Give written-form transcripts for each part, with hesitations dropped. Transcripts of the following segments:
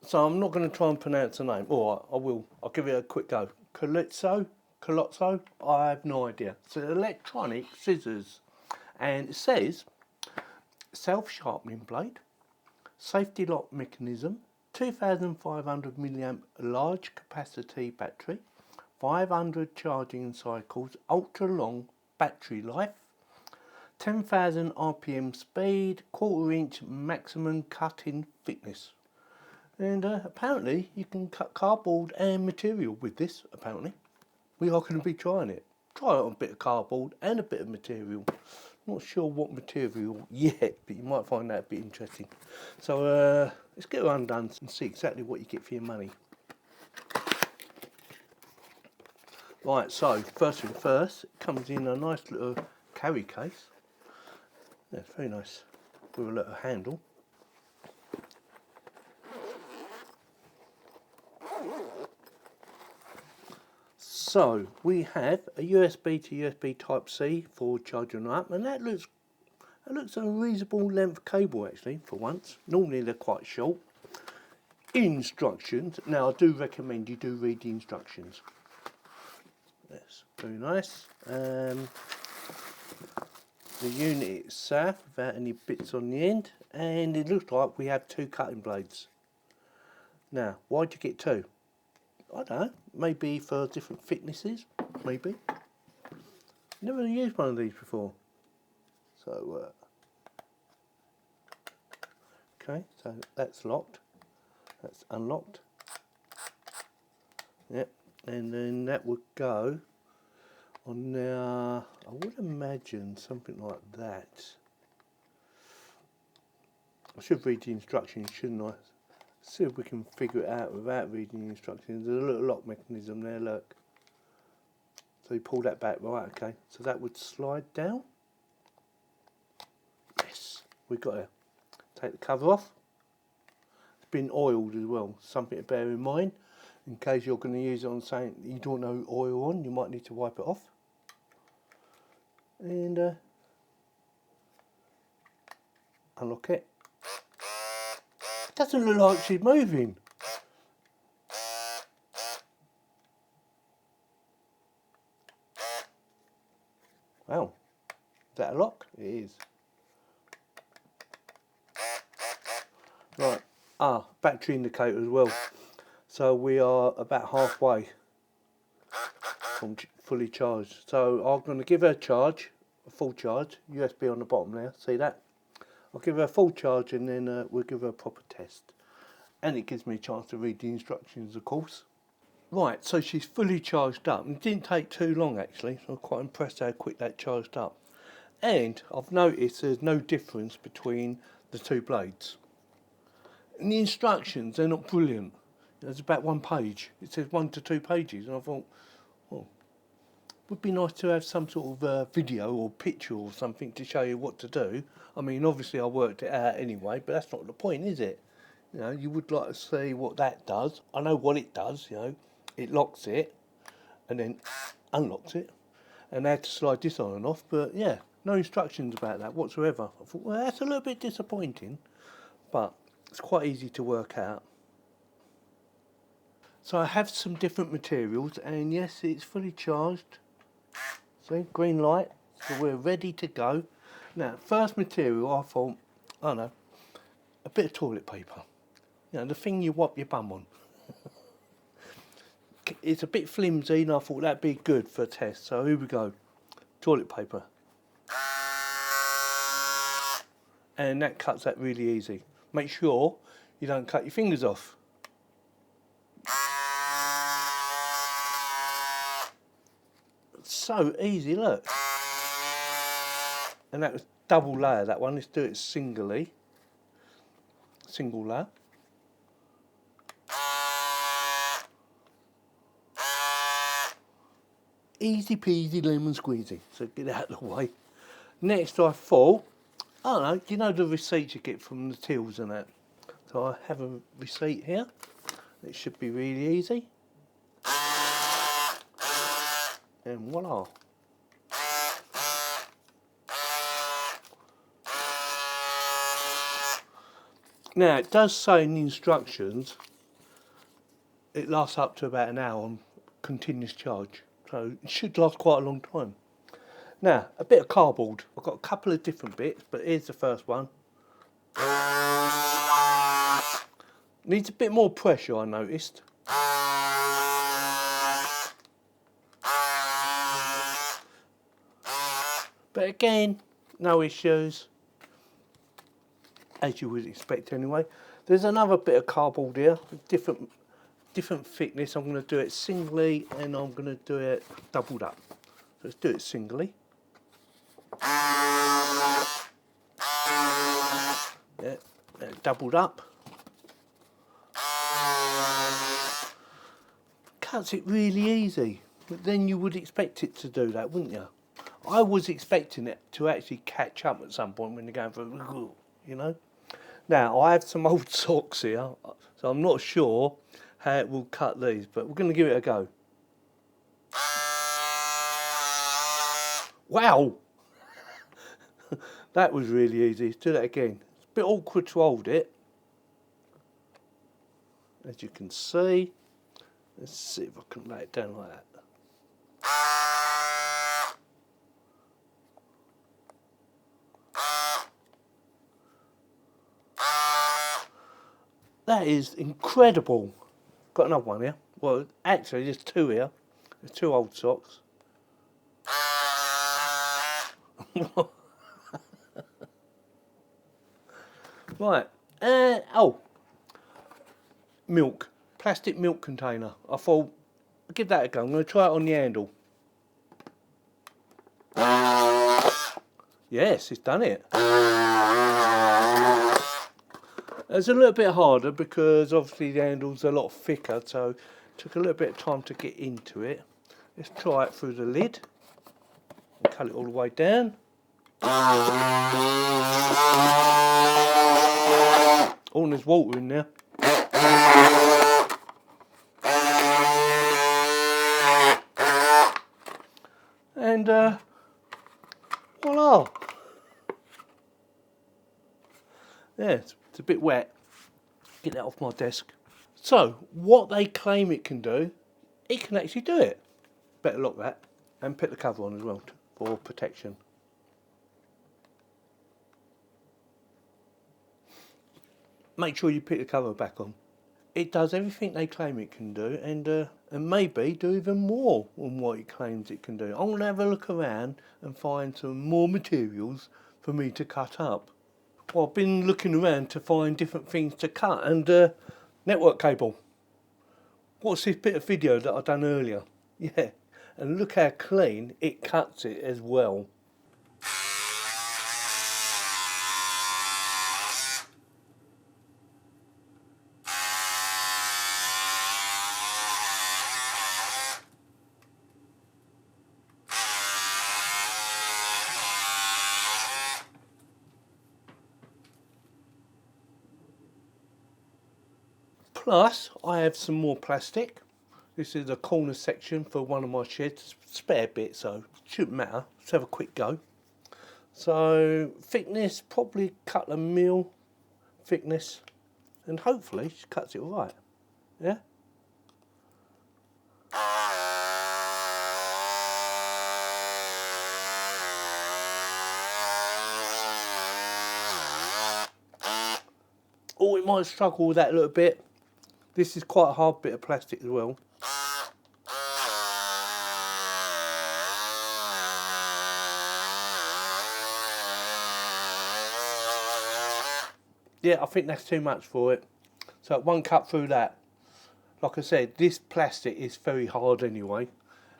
So I'm not going to try and pronounce the name. Or I will. I'll give it a quick go. Colozzo? I have no idea. So electronic scissors. And it says self-sharpening blade, safety lock mechanism, 2500 milliamp large capacity battery, 500 charging cycles, ultra long battery life, 10,000 RPM speed, 1/4 inch maximum cutting thickness. And apparently you can cut cardboard and material with this, apparently. We are going to be trying it. Try it on a bit of cardboard and a bit of material. Not sure what material yet, but you might find that a bit interesting. So let's get her undone and see exactly what you get for your money. Right, so first thing first, it comes in a nice little carry case. Yeah, it's very nice, with a little handle. So we have a USB to USB Type C for charging them up, and that looks a reasonable length cable actually for once. Normally they're quite short. Instructions. Now I do recommend you do read the instructions. Yes, very nice. The unit itself without any bits on the end, and it looks like we have 2 cutting blades. Now, why'd you get 2? I don't know, maybe for different thicknesses, maybe. Never used one of these before. So, okay, so that's locked, that's unlocked. Yep, and then that would go on there, I would imagine something like that. I should read the instructions, shouldn't I? See if we can figure it out without reading the instructions. There's a little lock mechanism there, look. So you pull that back, right, okay. So that would slide down. Yes, we got it. Take the cover off. It's been oiled as well, something to bear in mind. In case you're going to use it on something you don't know oil on, you might need to wipe it off. And unlock it. Doesn't look like she's moving. Wow, is that a lock? It is. Right, battery indicator as well. So we are about halfway from fully charged. So I'm going to give her a charge, a full charge, USB on the bottom there, see that? I'll give her a full charge and then we'll give her a proper test. And it gives me a chance to read the instructions, of course. Right, so she's fully charged up. It didn't take too long actually, so I'm quite impressed how quick that charged up. And I've noticed there's no difference between the 2 blades. And the instructions, they're not brilliant. There's about 1 page. It says 1 to 2 pages, and I thought, well, it would be nice to have some sort of video or picture or something to show you what to do. I mean, obviously I worked it out anyway, but that's not the point, is it? You know, you would like to see what that does. I know what it does, you know. It locks it, and then unlocks it, and I had to slide this on and off, but yeah, no instructions about that whatsoever. I thought, well, that's a little bit disappointing, but it's quite easy to work out. So I have some different materials, and yes, it's fully charged. See, green light, so we're ready to go. Now, first material, I thought, I don't know, a bit of toilet paper. You know, the thing you wipe your bum on. It's a bit flimsy, and I thought that'd be good for a test. So here we go, toilet paper. And that cuts that really easy. Make sure you don't cut your fingers off. So easy, look. And that was double layer, that one. Let's do it singly. Single layer. Easy peasy lemon squeezy. So get out of the way. Next I thought, I don't know, you know the receipts you get from the tills and that. So I have a receipt here. It should be really easy. And voila. Now it does say in the instructions it lasts up to about an hour on continuous charge. So it should last quite a long time. Now, a bit of cardboard. I've got a couple of different bits, but here's the first one. Needs a bit more pressure, I noticed. But again, no issues, as you would expect anyway. There's another bit of cardboard here, different thickness. I'm going to do it singly and I'm going to do it doubled up. Let's do it singly. Yeah, doubled up. Cuts it really easy, but then you would expect it to do that, wouldn't you? I was expecting it to actually catch up at some point when you're going for, you know. Now, I have some old socks here, so I'm not sure how it will cut these, but we're going to give it a go. Wow! That was really easy. Let's do that again. It's a bit awkward to hold it, as you can see. Let's see if I can lay it down like that. That is incredible. Got another one here. Well, actually, there's two here. There's two old socks. Right. Oh. Milk. Plastic milk container. I thought, I'll give that a go. I'm going to try it on the handle. Yes, it's done it. It's a little bit harder because obviously the handle's a lot thicker, so it took a little bit of time to get into it. Let's try it through the lid. Cut it all the way down. Oh, and there's water in there. And voila! Yeah, it's a bit wet. Get that off my desk. So, what they claim it can do, it can actually do it. Better lock that and put the cover on as well for protection. Make sure you put the cover back on. It does everything they claim it can do, and maybe do even more on what it claims it can do. I'm going to have a look around and find some more materials for me to cut up. Well, I've been looking around to find different things to cut, and network cable. What's this bit of video that I done earlier? Yeah, and look how clean it cuts it as well. Plus, I have some more plastic. This is a corner section for one of my sheds, spare bit, so shouldn't matter. Let's have a quick go. So, thickness, probably a couple of mil thickness, and hopefully she cuts it right. Yeah? Oh, it might struggle with that a little bit. This is quite a hard bit of plastic as well. Yeah, I think that's too much for it. So it won't cut through that. Like I said, this plastic is very hard anyway.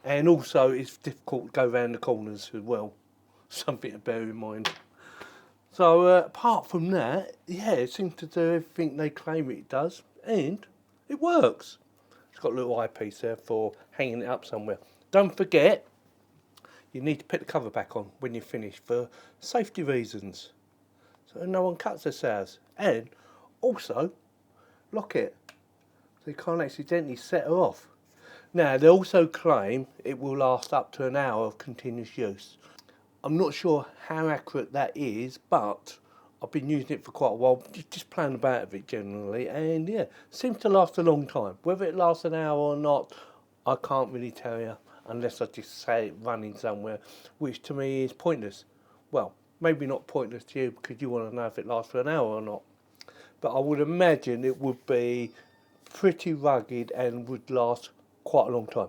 And also it's difficult to go around the corners as well. Something to bear in mind. So apart from that, yeah, it seems to do everything they claim it does. And it works. It's got a little eyepiece there for hanging it up somewhere. Don't forget, you need to put the cover back on when you're finished for safety reasons. So no one cuts the sails. And also, lock it so you can't accidentally set her off. Now, they also claim it will last up to an hour of continuous use. I'm not sure how accurate that is, but I've been using it for quite a while, just playing about with it generally, and yeah, seems to last a long time. Whether it lasts an hour or not, I can't really tell you, unless I just say it running somewhere, which to me is pointless. Well, maybe not pointless to you because you want to know if it lasts for an hour or not. But I would imagine it would be pretty rugged and would last quite a long time.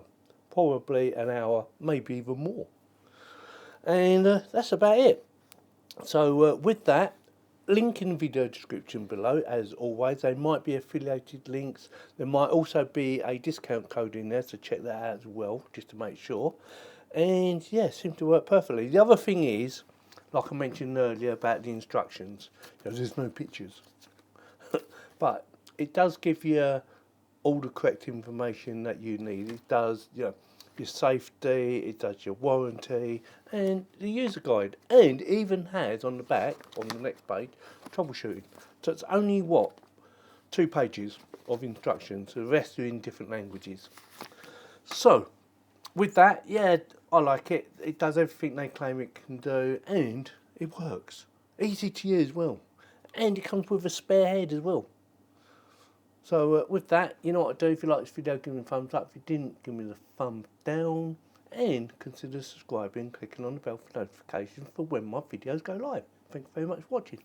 Probably an hour, maybe even more. And that's about it. So with that, link in the video description below as always. There might be affiliated links. There might also be a discount code in there, so check that out as well, just to make sure. And yeah, it seems to work perfectly. The other thing is, like I mentioned earlier about the instructions, there's no pictures. But it does give you all the correct information that you need. It does, your safety, it does your warranty, and the user guide, and even has on the back, on the next page, troubleshooting. So it's only 2 pages of instructions. The rest are in different languages. So with that, yeah, I like it. It does everything they claim it can do, and it works. Easy to use as well, and it comes with a spare head as well. So with that, you know what to do. If you like this video, give me a thumbs up. If you didn't, give me the thumb down. And consider subscribing and clicking on the bell for notifications for when my videos go live. Thank you very much for watching.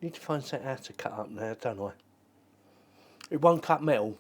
Need to find something else to cut up now, don't I? It won't cut metal.